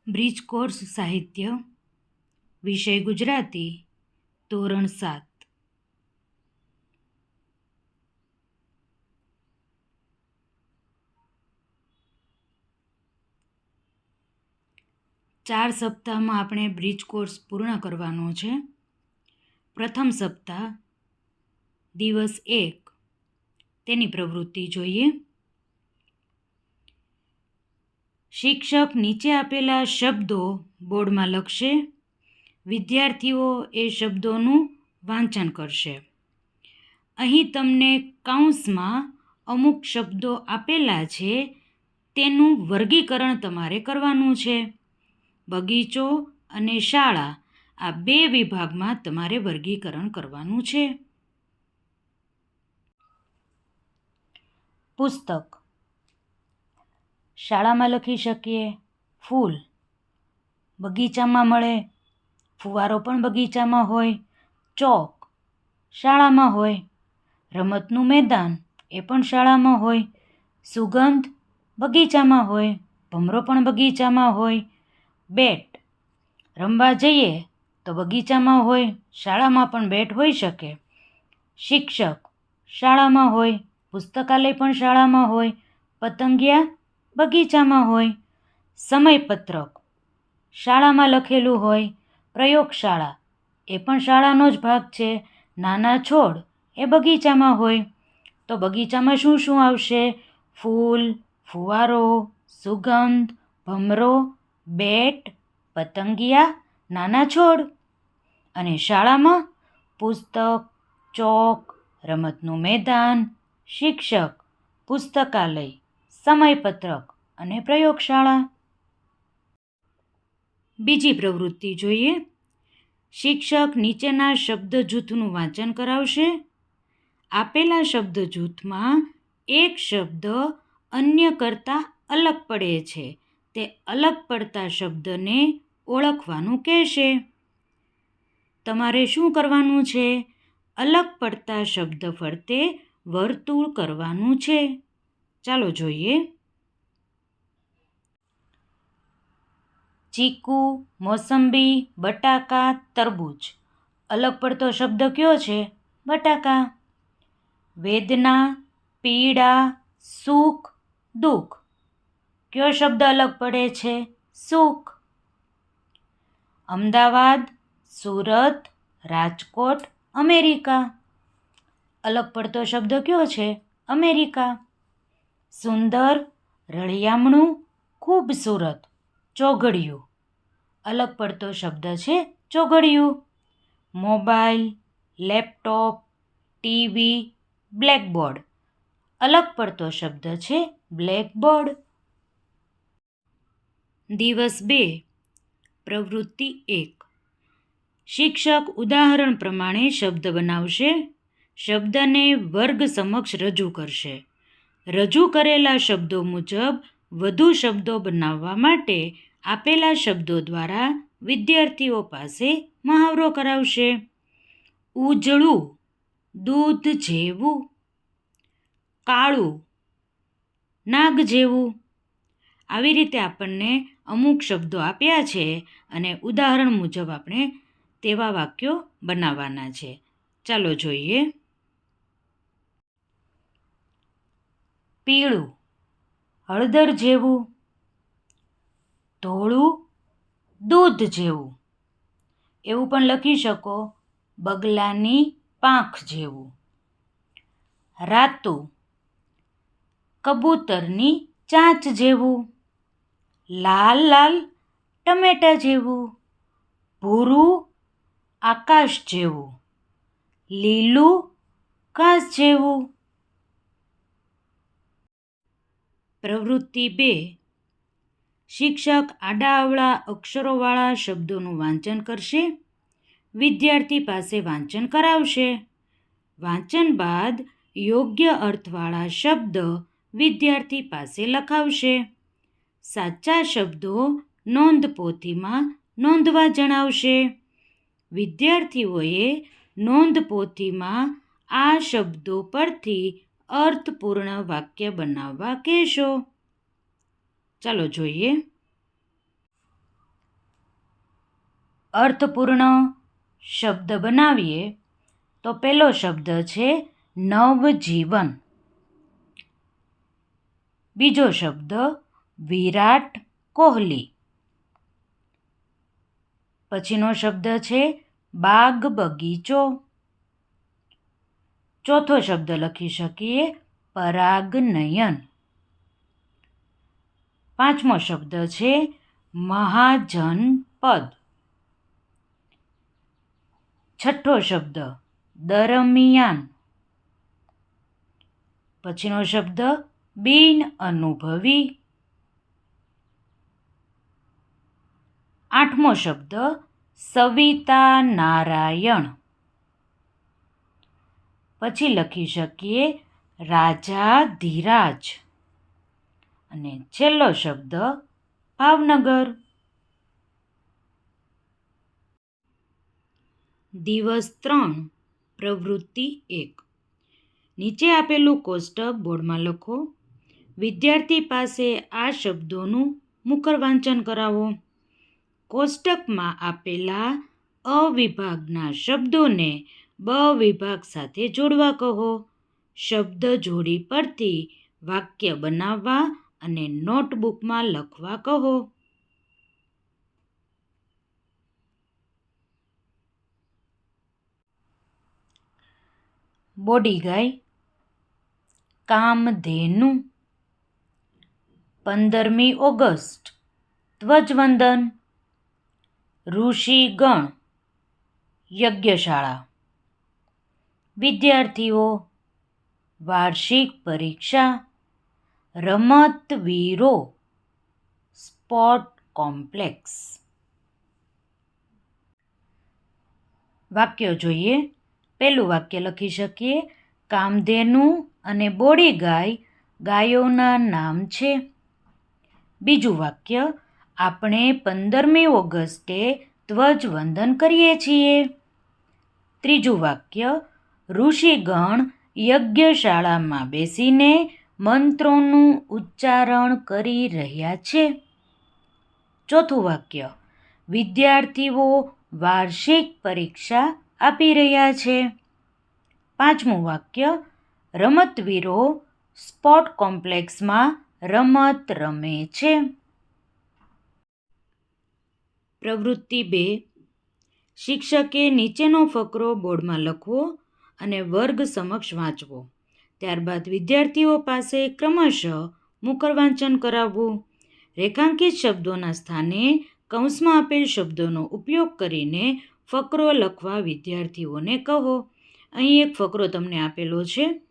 Bridge course સાહિત્ય, વિષય ગુજરાતી, ધોરણ 7. ચાર સપ્તાહમાં આપણે બ્રિજ કોર્સ પૂર્ણ કરવાનો છે. પ્રથમ સપ્તાહ દિવસ 1, તેની પ્રવૃત્તિ જોઈએ. શિક્ષક નીચે આપેલા શબ્દો બોર્ડમાં લખશે. વિદ્યાર્થીઓ એ શબ્દોનું વાંચન કરશે. અહીં તમને કૌંસમાં અમુક શબ્દો આપેલા છે, તેનું વર્ગીકરણ તમારે કરવાનું છે. બગીચો અને શાળા, આ 2 વિભાગમાં તમારે વર્ગીકરણ કરવાનું છે. પુસ્તક. શાળામાં લખી શકીએ ફૂલ, બગીચામાં મળે, ફુવારો પણ બગીચામાં હોય, ચોક શાળામાં હોય, રમતનું મેદાન એ પણ શાળામાં હોય, સુગંધ બગીચામાં હોય, ભમરો પણ બગીચામાં હોય, બેટ રમવા જઈએ તો બગીચામાં હોય, શાળામાં પણ બેટ હોઈ શકે. શિક્ષક શાળામાં હોય, પુસ્તકાલય પણ શાળામાં હોય, પતંગિયા બગીચામાં હોય. સમયપત્રક શાળામાં લખેલું હોય, પ્રયોગશાળા એ પણ શાળાનો જ ભાગ છે. નાના છોડ એ બગીચામાં હોય, તો બગીચામાં શું શું આવશે? ફૂલ, ફુવારો, સુગંધ, ભમરો, બેટ, પતંગિયા, નાના છોડ. અને શાળામાં પુસ્તક, ચોક, રમતનું મેદાન, શિક્ષક, પુસ્તકાલય, સમયપત્રક અને પ્રયોગશાળા. બીજી પ્રવૃત્તિ જોઈએ. શિક્ષક નીચેના શબ્દ જૂથનું વાંચન કરાવશે. આપેલા શબ્દ જૂથમાં એક શબ્દ અન્ય કરતાં અલગ પડે છે, તે અલગ પડતા શબ્દને ઓળખવાનું કહેશે. તમારે શું કરવાનું છે? અલગ પડતા શબ્દ ફરતે વર્તુળ કરવાનું છે. ચાલો જોઈએ. ચીકુ, મોસંબી, બટાકા, તરબૂચ. અલગ પડતો શબ્દ કયો છે? બટાકા. વેદના, પીડા, સુખ, દુઃખ. કયો શબ્દ અલગ પડે છે? સુખ. અમદાવાદ, સુરત, રાજકોટ, અમેરિકા. અલગ પડતો શબ્દ કયો છે? અમેરિકા. સુંદર, રળિયામણું, ખૂબસૂરત, ચોઘડિયું. અલગ પડતો શબ્દ છે ચોઘડિયું. Mobile, laptop, TV, blackboard. અલગ પડતો શબ્દ છે બ્લેકબોર્ડ. દિવસ 2, પ્રવૃત્તિ 1. શિક્ષક ઉદાહરણ પ્રમાણે શબ્દ બનાવશે. શબ્દને વર્ગ સમક્ષ રજૂ કરશે. રજૂ કરેલા શબ્દો મુજબ વધુ શબ્દો બનાવવા માટે આપેલા શબ્દો દ્વારા વિદ્યાર્થીઓ પાસે મહાવરો કરાવશે. ઉજળું, દૂધ જેવું. કાળું, નાગ જેવું. આવી રીતે આપણને અમુક શબ્દો આપ્યા છે અને ઉદાહરણ મુજબ આપણે તેવા વાક્યો બનાવવાના છે. ચાલો જોઈએ. પીળું, હળદર જેવું. ધોળું, દૂધ જેવું. એવું પણ લખી શકો, બગલાની પાંખ જેવું. રાતું, કબૂતરની ચાંચ જેવું. લાલ લાલ, ટમેટા જેવું. ભૂરું, આકાશ જેવું. લીલું, ઘાસ જેવું. પ્રવૃત્તિ 2. શિક્ષક આડાઅવળા અક્ષરોવાળા શબ્દોનું વાંચન કરશે. વિદ્યાર્થી પાસે વાંચન કરાવશે. વાંચન બાદ યોગ્ય અર્થવાળા શબ્દ વિદ્યાર્થી પાસે લખાવશે. સાચા શબ્દો નોંધપોથીમાં નોંધવા જણાવશે. વિદ્યાર્થીઓએ નોંધપોથીમાં આ શબ્દો પરથી અર્થપૂર્ણ વાક્ય બનાવવા કહેશો. ચાલો જોઈએ. અર્થપૂર્ણ શબ્દ બનાવીએ તો પહેલો શબ્દ છે નવજીવન. બીજો શબ્દ વિરાટ કોહલી. પછીનો શબ્દ છે બાગ બગીચો. ચોથો શબ્દ લખી શકીએ પરાગનયન. પાંચમો શબ્દ છે મહાજનપદ. છઠ્ઠો શબ્દ દરમિયાન. પછીનો શબ્દ બિન અનુભવી. આઠમો શબ્દ સવિતા નારાયણ. પછી લખી શકીએ રાજાધિરાજ. અને છેલ્લો શબ્દ ભાવનગર. દિવસ 3 પ્રવૃત્તિ 1. નીચે આપેલું કોષ્ટક બોર્ડમાં લખો. વિદ્યાર્થી પાસે આ શબ્દોનું મુખર વાંચન કરાવો. કોષ્ટકમાં આપેલા અ વિભાગના શબ્દોને બ વિભાગ સાથે જોડવા કહો. શબ્દ જોડી પરથી વાક્ય બનાવવા અને નોટબુકમાં લખવા કહો. બોડીગાય, કામધેનુ. 15મી ઓગસ્ટ ધ્વજવંદન. ઋષિગણ, યજ્ઞશાળા. વિદ્યાર્થીઓ, વાર્ષિક પરીક્ષા. રમતવીરો, સ્પોર્ટ કોમ્પ્લેક્સ. વાક્યો જોઈએ. પહેલું વાક્ય લખી શકીએ કામધેનુ અને બોડીગાય ગાયોના નામ છે. બીજું વાક્ય આપણે 15મી ઓગસ્ટે ધ્વજવંદન કરીએ છીએ. ત્રીજું વાક્ય ઋષિગણ યજ્ઞશાળામાં બેસીને મંત્રોનું ઉચ્ચારણ કરી રહ્યા છે. ચોથું વાક્ય વિદ્યાર્થીઓ વાર્ષિક પરીક્ષા આપી રહ્યા છે. પાંચમું વાક્ય રમતવીરો સ્પોર્ટ કોમ્પ્લેક્સમાં રમત રમે છે. પ્રવૃત્તિ 2. શિક્ષકે નીચેનો ફકરો બોર્ડમાં લખવો અને વર્ગ સમક્ષ વાંચવો. ત્યારબાદ વિદ્યાર્થીઓ પાસે ક્રમશઃ મુખર વાંચન કરાવવું. રેખાંકિત શબ્દોના સ્થાને કૌંસમાં આપેલ શબ્દોનો ઉપયોગ કરીને ફકરો લખવા વિદ્યાર્થીઓને કહો. અહીં એક ફકરો તમને આપેલો છે.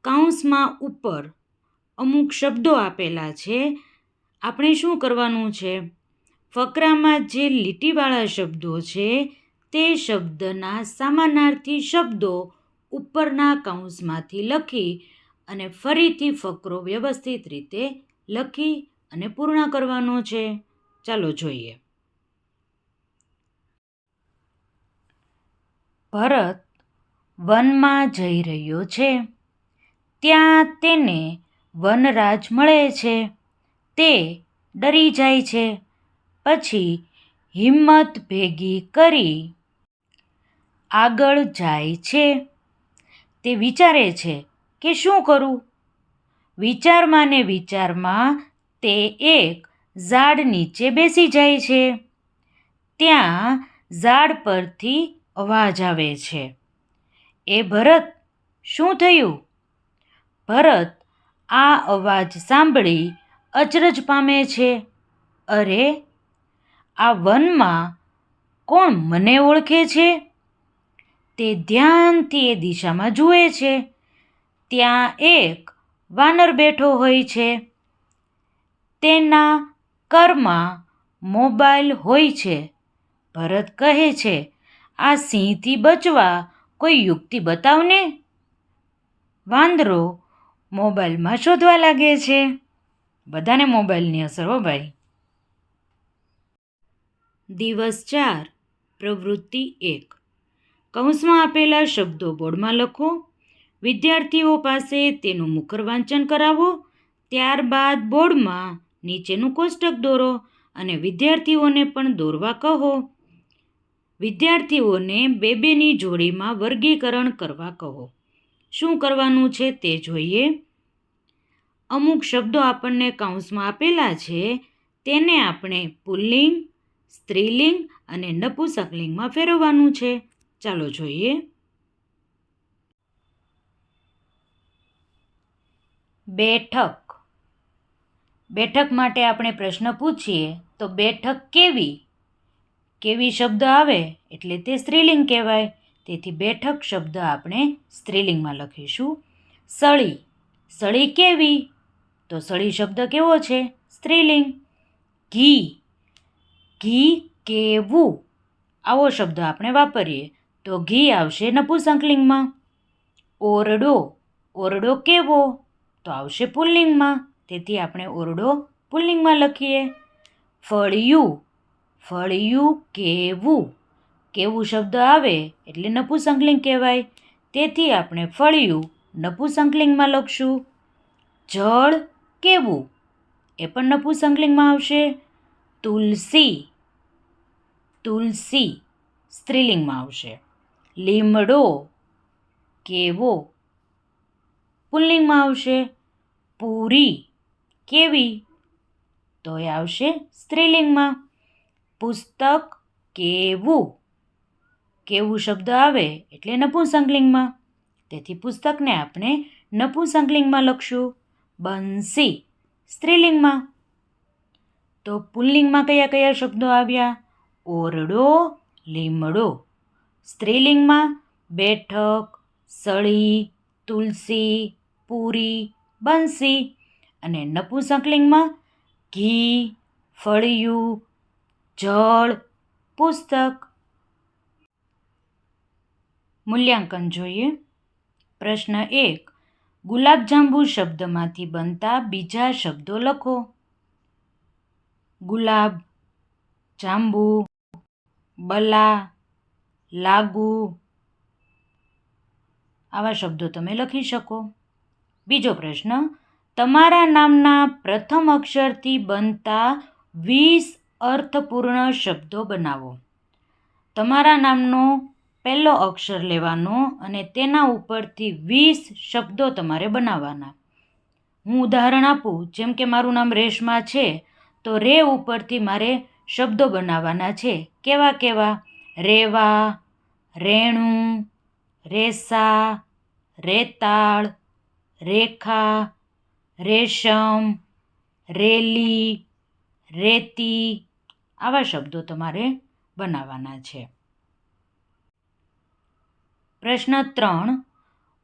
કૌંસમાં ઉપર અમુક શબ્દો આપેલા છે. આપણે શું કરવાનું છે? ફકરામાં જે લીટીવાળા શબ્દો છે તે શબ્દના સમાનાર્થી શબ્દો ઉપરના કૌંસમાંથી લખી અને ફરીથી ફકરો વ્યવસ્થિત રીતે લખી અને પૂર્ણ કરવાનો છે. ચાલો જોઈએ. ભરત વનમાં જઈ રહ્યો છે. ત્યાં તેને વનરાજ મળે છે. તે ડરી જાય છે. પછી હિંમત ભેગી કરી આગળ જાય છે. તે વિચારે છે કે શું કરું? વિચારમાં ને વિચારમાં તે એક ઝાડ નીચે બેસી જાય છે. ત્યાં ઝાડ પરથી અવાજ આવે છે. એ ભરત, શું થયું? ભરત આ અવાજ સાંભળી અચરજ પામે છે. અરે, આ વનમાં કોણ મને ઓળખે છે? તે ધ્યાનથી એ દિશામાં જુએ છે. ત્યાં એક વાનર બેઠો હોય છે. તેના કરમાં મોબાઈલ હોય છે. ભરત કહે છે, આ સિંહથી બચવા કોઈ યુક્તિ બતાવને. વાંદરો મોબાઈલમાં શોધવા લાગે છે. બધાને મોબાઈલની અસર હો ભાઈ. દિવસ 4 પ્રવૃત્તિ 1. કૌંસમાં આપેલા શબ્દો બોર્ડમાં લખો. વિદ્યાર્થીઓ પાસે તેનું મુખર વાંચન કરાવો. ત્યારબાદ બોર્ડમાં નીચેનું કોષ્ટક દોરો અને વિદ્યાર્થીઓને પણ દોરવા કહો. વિદ્યાર્થીઓને બેની જોડીમાં વર્ગીકરણ કરવા કહો. શું કરવાનું છે તે જોઈએ. અમુક શબ્દો આપણને કૌંસમાં આપેલા છે તેને આપણે પુલ્લિંગ, સ્ત્રીલિંગ અને નપુંસકલિંગમાં ફેરવવાનું છે. ચાલો જોઈએ. બેઠક. બેઠક માટે આપણે પ્રશ્ન પૂછીએ તો બેઠક કેવી? કેવી શબ્દ આવે એટલે તે સ્ત્રીલિંગ કહેવાય. તેથી બેઠક શબ્દ આપણે સ્ત્રીલિંગમાં લખીશું. સળી. સળી કેવી? તો સળી શબ્દ કેવો છે? સ્ત્રીલિંગ. ઘી. ઘી કેવું? આવો શબ્દ આપણે વાપરીએ તો ઘી આવશે નપુંસકલિંગમાં. ઓરડો. ઓરડો કેવો? તો આવશે પુલ્લિંગમાં. તેથી આપણે ઓરડો પુલ્લિંગમાં લખીએ. ફળિયું. ફળિયું કેવું? કેવું શબ્દ આવે એટલે નપુંસકલિંગ કહેવાય. તેથી આપણે ફળિયું નપુંસકલિંગમાં લખશું. જળ કેવું? એ પણ નપુંસકલિંગમાં આવશે. તુલસી. તુલસી સ્ત્રીલિંગમાં આવશે. લીમડો કેવો? પુલ્લિંગમાં આવશે. પૂરી કેવી? તો એ આવશે સ્ત્રીલિંગમાં. પુસ્તક કેવું? કેવું શબ્દ આવે એટલે નપુંસકલિંગમાં. તેથી પુસ્તકને આપણે નપુંસકલિંગમાં લખશું. બંસી સ્ત્રીલિંગમાં. તો પુલ્લિંગમાં કયા કયા શબ્દો આવ્યા? ઓરડો, લીમડો. સ્ત્રીલિંગમાં બેઠક, સળી, તુલસી, પૂરી, બંસી. અને નપુંસકલિંગમાં ઘી, ફળિયું, જળ, પુસ્તક. મૂલ્યાંકન જોઈએ. પ્રશ્ન 1. ગુલાબજાંબુ શબ્દમાંથી બનતા બીજા શબ્દો લખો. ગુલાબ, જાંબુ, બલા, લાગુ. આવા શબ્દો તમે લખી શકો. બીજો પ્રશ્ન. તમારા નામના પ્રથમ અક્ષરથી બનતા 20 અર્થપૂર્ણ શબ્દો બનાવો. તમારા નામનો પહેલો અક્ષર લેવાનો અને તેના ઉપરથી 20 શબ્દો તમારે બનાવવાના. હું ઉદાહરણ આપું. જેમ કે મારું નામ રેશમા છે તો રે ઉપરથી મારે શબ્દો બનાવવાના છે. કેવા કેવા? રેવા, રેણું, રેસા, રેતાળ, રેખા, રેશમ, રેલી, રેતી. આવા શબ્દો તમારે બનાવવાના છે. પ્રશ્ન 3.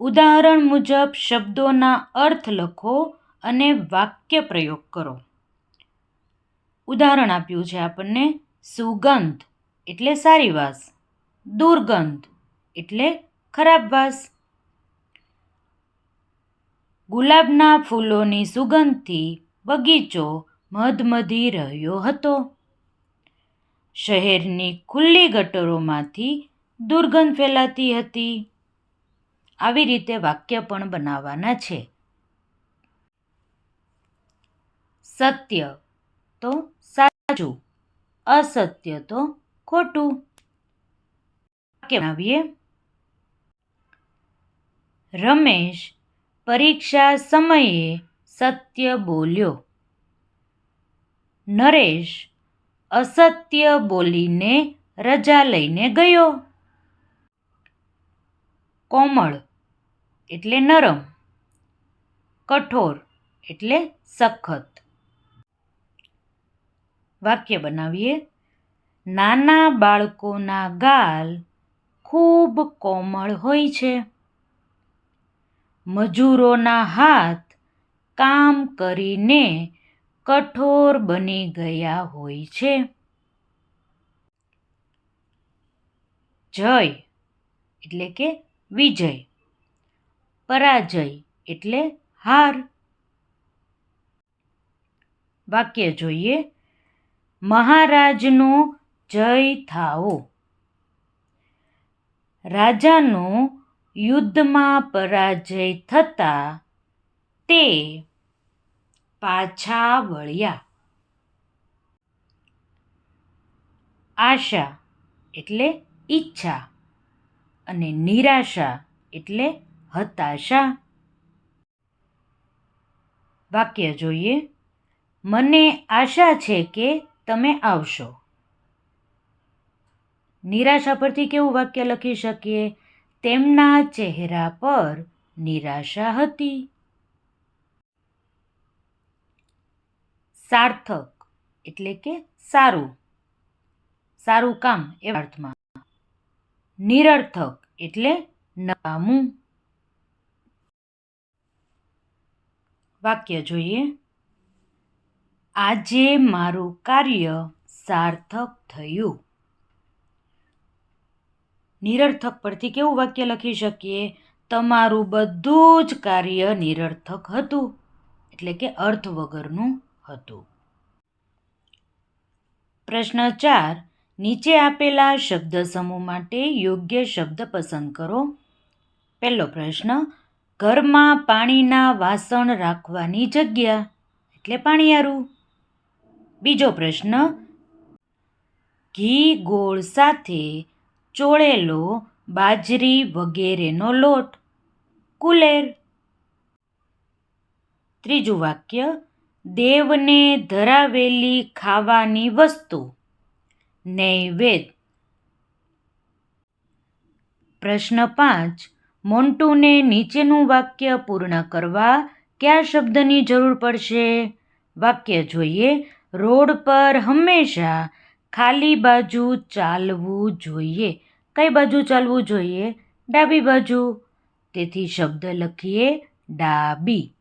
ઉદાહરણ મુજબ શબ્દોના અર્થ લખો અને વાક્ય પ્રયોગ કરો. ઉદાહરણ આપ્યું છે આપણને. સુગંધ એટલે સારી વાસ. દુર્ગંધ એટલે ખરાબ વાસ. ગુલાબના ફૂલોની સુગંધથી બગીચો મધમધી રહ્યો હતો. શહેરની ખુલ્લી ગટરોમાંથી દુર્ગંધ ફેલાતી હતી. આવી રીતે વાક્ય પણ બનાવવાના છે. સત્ય તો સાચું, અસત્ય તો ખોટું. વાક્ય બનાવીએ. રમેશ પરીક્ષા સમયે સત્ય બોલ્યો. નરેશ અસત્ય બોલીને રજા લઈને ગયો. કોમળ એટલે નરમ. કઠોર એટલે સખત. વાક્ય બનાવીએ. નાના બાળકોના ગાલ ખૂબ કોમળ હોય છે. મજૂરોના હાથ કામ કરીને કઠોર બની ગયા હોય છે. જય એટલે કે વિજય. પરાજય એટલે હાર. વાક્ય જોઈએ. મહારાજનો જય થાઓ. રાજાનો યુદ્ધમાં પરાજય થતાં તે પાછા વળ્યા. આશા એટલે ઈચ્છા અને નિરાશા એટલે હતાશા. વાક્ય જોઈએ. મને આશા છે કે તમે આવશો. નિરાશા પરથી કેવું વાક્ય લખી શકીએ? તેમના ચહેરા પર નિરાશા હતી. સાર્થક એટલે કે સારું, સારું કામ એવા અર્થમાં. નિરર્થક એટલે નકામું. વાક્ય જોઈએ. આજે મારું કાર્ય સાર્થક થયું. નિરર્થક પરથી કેવું વાક્ય લખી શકીએ? તમારું બધું જ કાર્ય નિરર્થક હતું, એટલે કે અર્થ વગરનું હતું. પ્રશ્ન 4. નીચે આપેલા શબ્દ સમૂહ માટે યોગ્ય શબ્દ પસંદ કરો. પહેલો પ્રશ્ન, ઘરમાં પાણીના વાસણ રાખવાની જગ્યા એટલે પાણિયારું. બીજો પ્રશ્ન, ઘી ગોળ સાથે ચોળેલો બાજરી વગેરેનો લોટ કુલેર. ત્રીજું વાક્ય, દેવને ધરાવેલી ખાવાની વસ્તુ નૈવેદ્ય. પ્રશ્ન 5, મોન્ટુને નીચેનું વાક્ય પૂર્ણ કરવા કયા શબ્દની જરૂર પડશે? વાક્ય જોઈએ. રોડ પર હંમેશા ખાલી બાજુ ચાલવું જોઈએ. કઈ બાજુ ચાલવું જોઈએ? ડાબી બાજુ. તેથી શબ્દ લખીએ ડાબી.